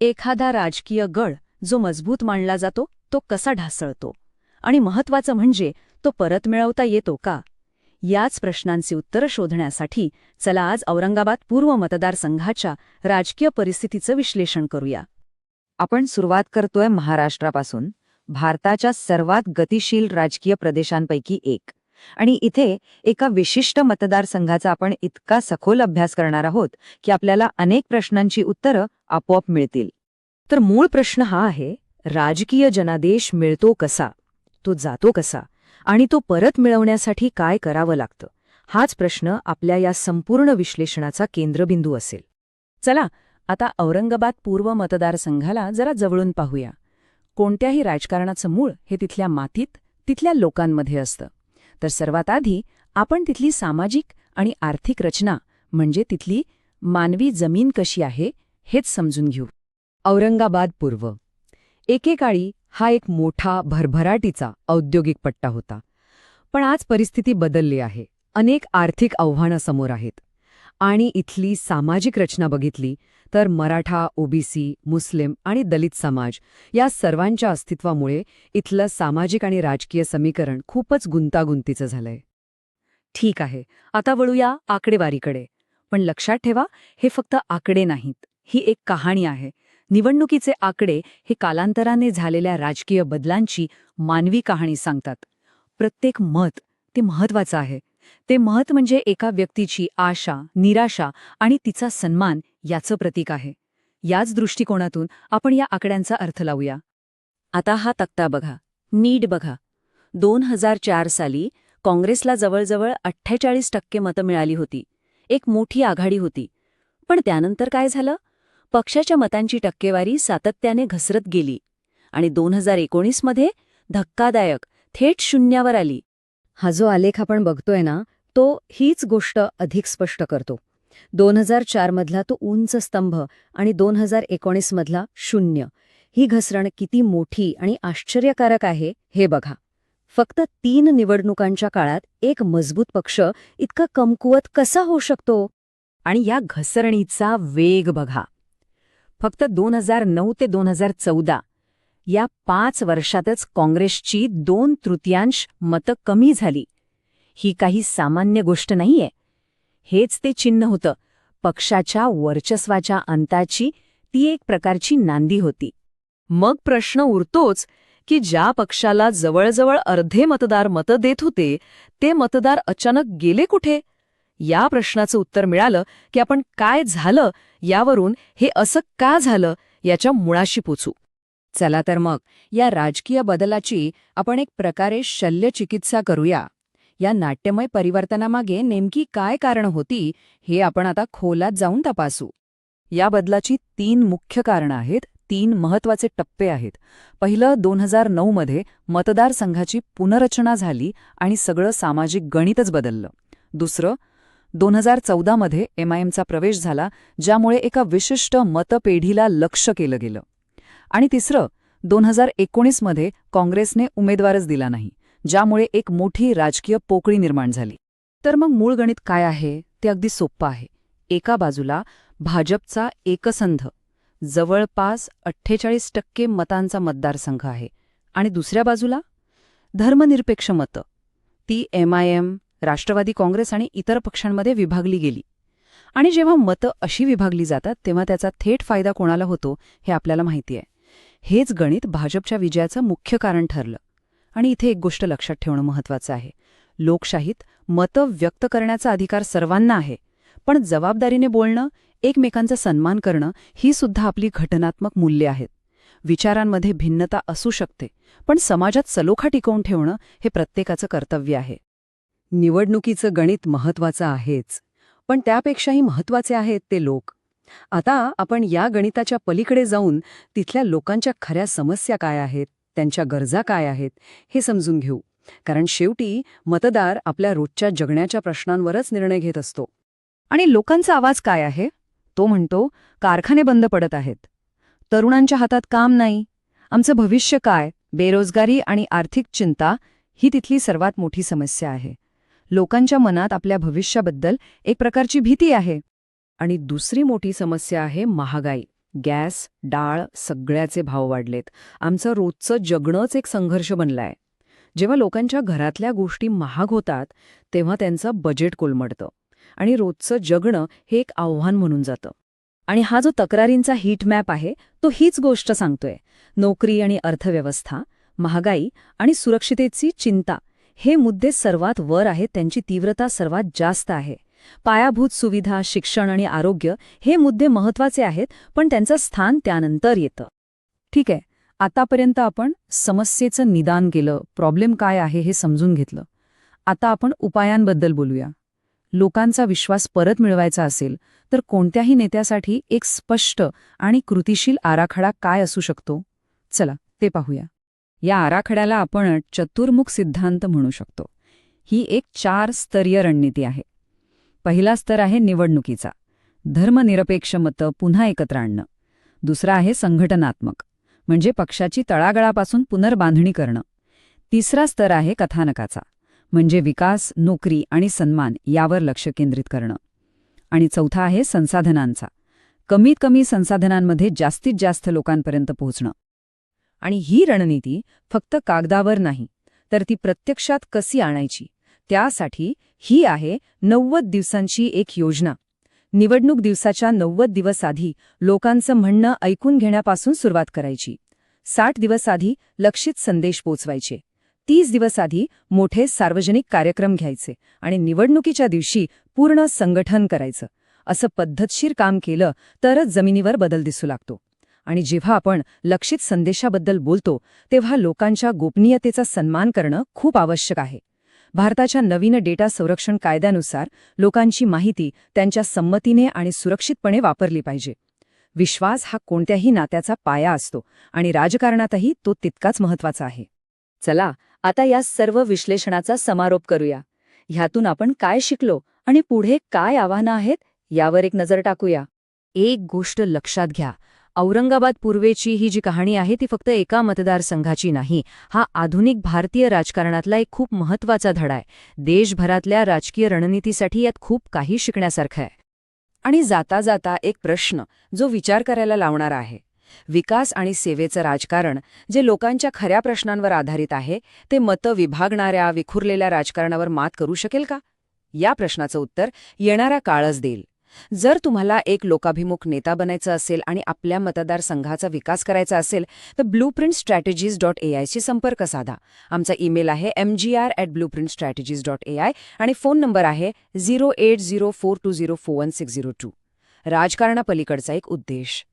एखादा राजकीय गड जो मजबूत मानला जातो तो कसा ढासळतो आणि महत्वाचं म्हणजे तो परत मिळवता येतो का? याच प्रश्नांची उत्तरं शोधण्यासाठी चला आज औरंगाबाद पूर्व मतदारसंघाच्या राजकीय परिस्थितीचं विश्लेषण करूया. आपण सुरुवात करतोय महाराष्ट्रापासून, भारताच्या सर्वात गतिशील राजकीय प्रदेशांपैकी एक. आणि इथे एका विशिष्ट मतदारसंघाचा आपण इतका सखोल अभ्यास करणार आहोत की आपल्याला अनेक प्रश्नांची उत्तरं आपोआप मिळतील. तर मूळ प्रश्न हा आहे, राजकीय जनादेश मिळतो कसा, तो जातो कसा आणि तो परत मिळवण्यासाठी काय करावं लागतं? हाच प्रश्न आपल्या या संपूर्ण विश्लेषणाचा केंद्रबिंदू असेल. चला आता औरंगाबाद पूर्व मतदारसंघाला जरा जवळून पाहूया. कोणत्याही राजकारणाचं मूळ हे तिथल्या मातीत, तिथल्या लोकांमध्ये असतं. तर सर्वात आधी आपण तिथली सामाजिक आणि आर्थिक रचना म्हणजे तिथली मानवी जमीन कशी आहे हेच समजून घेऊ. औरंगाबाद पूर्व एकेकाळी हा एक मोठा भरभराटीचा औद्योगिक पट्टा होता. पण आज परिस्थिती बदलली आहे. अनेक आर्थिक आव्हानं समोर आहेत. आणि इथली सामाजिक रचना बघितली तर मराठा, ओबीसी, मुस्लिम आणि दलित समाज या सर्वांच्या अस्तित्वामुळे इथलं सामाजिक आणि राजकीय समीकरण खूपच गुंतागुंतीचं झालंय. ठीक आहे, आता वळूया आकडेवारीकडे. पण लक्षात ठेवा, हे फक्त आकडे नाहीत, ही एक कहाणी आहे. निवडणुकीचे आकडे हे कालांतराने झालेल्या राजकीय बदलांची मानवी कहाणी सांगतात. प्रत्येक मत ते महत्वाचं आहे. ते मत म्हणजे एका व्यक्तीची आशा, निराशा आणि तिचा सन्मान याचं प्रतीक आहे. याच दृष्टिकोनातून आपण या आकड्यांचा अर्थ लावूया. आता हा तक्ता बघा, नीट बघा. 2004 साली काँग्रेसला जवळजवळ 48% मतं मिळाली होती. एक मोठी आघाडी होती. पण त्यानंतर काय झालं? पक्षाच्या मतांची टक्केवारी सातत्याने घसरत गेली आणि 2019 मध्ये धक्कादायक थेट शून्यावर आली. हा जो आलेख आपण बघतोय ना, तो हीच गोष्ट अधिक स्पष्ट करतो. 2004 मधला तो उंच स्तंभ आणि 2019 मधला 0. ही घसरण किती मोठी आणि आश्चर्यकारक आहे हे बघा. फक्त 3 निवडणुकांच्या काळात एक मजबूत पक्ष इतका कमकुवत कसा होऊ शकतो? आणि या घसरणीचा वेग बघा. फक्त 2009 ते 2014 या 5 वर्षातच काँग्रेसची 2/3 मतं कमी झाली. ही काही सामान्य गोष्ट नाहीये. हेच ते चिन्ह होतं. पक्षाच्या वर्चस्वाच्या अंताची ती एक प्रकारची नांदी होती. मग प्रश्न उरतोच की ज्या पक्षाला जवळजवळ अर्धे मतदार मतं देत होते, ते मतदार अचानक गेले कुठे? या प्रश्नाचं उत्तर मिळालं की आपण काय झालं यावरून हे असं का झालं याच्या मुळाशी पोचू. चला तर मग या राजकीय बदलाची आपण एक प्रकारे शल्यचिकित्सा करूया. या नाट्यमय परिवर्तनामागे नेमकी काय कारणं होती हे आपण आता खोलात जाऊन तपासू. या बदलाची 3 मुख्य कारणं आहेत, 3 महत्वाचे टप्पे आहेत. पहिलं 2009 मध्ये मतदारसंघाची पुनर्रचना झाली आणि सगळं सामाजिक गणितच बदललं. दुसरं 2014 मध्ये MIMचा प्रवेश झाला, ज्यामुळे एका विशिष्ट मतपेढीला लक्ष्य केलं गेलं. आणि तिसरं 2019 मध्ये काँग्रेसने उमेदवारच दिला नाही, ज्यामुळे एक मोठी राजकीय पोकळी निर्माण झाली. तर मग मूळ गणित काय आहे ते अगदी सोपं आहे. एका बाजूला भाजपचा एकसंध जवळपास 48% मतांचा मतदारसंघ आहे आणि दुसऱ्या बाजूला धर्मनिरपेक्ष मतं, ती MIM, राष्ट्रवादी काँग्रेस आणि इतर पक्षांमध्ये विभागली गेली. आणि जेव्हा मतं अशी विभागली जातात तेव्हा त्याचा थेट फायदा कोणाला होतो हे आपल्याला माहिती आहे. हेच गणित भाजपच्या विजयाचं मुख्य कारण ठरलं. आणि इथे एक गोष्ट लक्षात ठेवणं महत्वाचं आहे. लोकशाहीत मतं व्यक्त करण्याचा अधिकार सर्वांना आहे, पण जबाबदारीने बोलणं, एकमेकांचा सन्मान करणं ही सुद्धा आपली घटनात्मक मूल्ये आहेत. विचारांमध्ये भिन्नता असू शकते, पण समाजात सलोखा टिकवून ठेवणं हे प्रत्येकाचं कर्तव्य आहे. निवडणुकीचं गणित महत्वाचं आहेच, पण त्यापेक्षाही महत्वाचे आहेत ते लोक. आता आपण या गणिताच्या पलीकडे जाऊन तिथल्या लोकांच्या खऱ्या समस्या काय आहेत, त्यांच्या गरजा काय आहेत हे समजून घेऊ. कारण शेवटी मतदार आपल्या रोजच्या जगण्याच्या प्रश्नांवरच निर्णय घेत असतो. आणि लोकांचा आवाज काय आहे? तो म्हणतो, कारखाने बंद पडत आहेत, तरुणांच्या हातात काम नाही, आमचं भविष्य काय? बेरोजगारी आणि आर्थिक चिंता ही तिथली सर्वात मोठी समस्या आहे. लोकांच्या मनात आपल्या भविष्याबद्दल एक प्रकारची भीती आहे. आणि दुसरी मोठी समस्या आहे महागाई, गॅस, डाळ सगळ्याचे भाव वाढलेत. आमचं रोजचं जगणंच एक संघर्ष बनलाय. जेव्हा लोकांच्या घरातल्या गोष्टी महाग होतात तेव्हा त्यांचं बजेट कोलमडतं आणि रोजचं जगणं हे एक आव्हान म्हणून जातं. आणि हा जो तक्रारींचा हीट मॅप आहे तो हीच गोष्ट सांगतोय. नोकरी आणि अर्थव्यवस्था, महागाई आणि सुरक्षितेची चिंता हे मुद्दे सर्वात वर आहेत, त्यांची तीव्रता सर्वात जास्त आहे. पायाभूत सुविधा, शिक्षण आणि आरोग्य हे मुद्दे महत्वाचे आहेत, पण त्यांचं स्थान त्यानंतर येतं. ठीक आहे, आतापर्यंत आपण समस्येचं निदान केलं, प्रॉब्लेम काय आहे हे समजून घेतलं. आता आपण उपायांबद्दल बोलूया. लोकांचा विश्वास परत मिळवायचा असेल तर कोणत्याही नेत्यासाठी एक स्पष्ट आणि कृतिशील आराखडा काय असू शकतो? चला ते पाहूया. या आराखड्याला आपण चतुर्मुख सिद्धांत म्हणू शकतो. ही एक 4-स्तरीय रणनीती आहे. पहिला स्तर आहे निवडणुकीचा, धर्मनिरपेक्ष मतं पुन्हा एकत्र आणणं. दुसरा आहे संघटनात्मक, म्हणजे पक्षाची तळागाळापासून पुनर्बांधणी करणं. तिसरा स्तर आहे कथानकाचा, म्हणजे विकास, नोकरी आणि सन्मान यावर लक्ष केंद्रित करणं. आणि चौथा आहे संसाधनांचा, कमीत कमी संसाधनांमध्ये जास्तीत जास्त लोकांपर्यंत पोहोचणं. आणि ही रणनीती फक्त कागदावर नाही, तर ती प्रत्यक्षात कशी आणायची, त्यासाठी ही आहे 90 दिवसांची एक योजना. निवडणूक दिवसाच्या 90 दिवस आधी लोकांचं म्हणणं ऐकून घेण्यापासून सुरुवात करायची. 60 दिवस आधी लक्षित संदेश पोचवायचे. 30 दिवस आधी मोठे सार्वजनिक कार्यक्रम घ्यायचे आणि निवडणुकीच्या दिवशी पूर्ण संघटन करायचं. असं पद्धतशीर काम केलं तरच जमिनीवर बदल दिसू लागतो. आणि जेव्हा आपण लक्षित संदेशाबद्दल बोलतो तेव्हा लोकांच्या गोपनीयतेचा सन्मान करणं खूप आवश्यक आहे. भारताच्या नवीन डेटा संरक्षण कायद्यानुसार लोकांची माहिती त्यांच्या संमतीने आणि सुरक्षितपणे वापरली पाहिजे. विश्वास हा कोणत्याही नात्याचा पाया असतो आणि राजकारणातही तो तितकाच महत्वाचा आहे. चला आता या सर्व विश्लेषणाचा समारोप करूया. ह्यातून आपण काय शिकलो आणि पुढे काय आव्हानं आहेत यावर एक नजर टाकूया. एक गोष्ट लक्षात घ्या, औरंगाबाद पूर्वेची ही जी कहाणी आहे ती फक्त एका मतदारसंघाची नाही. हा आधुनिक भारतीय राजकारणातला एक खूप महत्वाचा धडा आहे. देशभरातल्या राजकीय रणनीतीसाठी यात खूप काही शिकण्यासारखं आहे. आणि जाता जाता एक प्रश्न जो विचार करायला लावणारा आहे. विकास आणि सेवेचं राजकारण जे लोकांच्या खऱ्या प्रश्नांवर आधारित आहे ते मतं विभागणाऱ्या विखुरलेल्या राजकारणावर मात करू शकेल का? या प्रश्नाचं उत्तर येणारा काळच देईल. जर तुम्हाला एक लोकाभिमुख नेता बनायचं असेल आणि आपल्या मतदारसंघाचा विकास करायचा असेल तर blueprintstrategies.ai शी संपर्क साधा. आमचा ईमेल आहे mgr@blueprintstrategies.ai आणि फोन नंबर आहे 080420416002. राजकारणापलीकडचा एक उद्देश.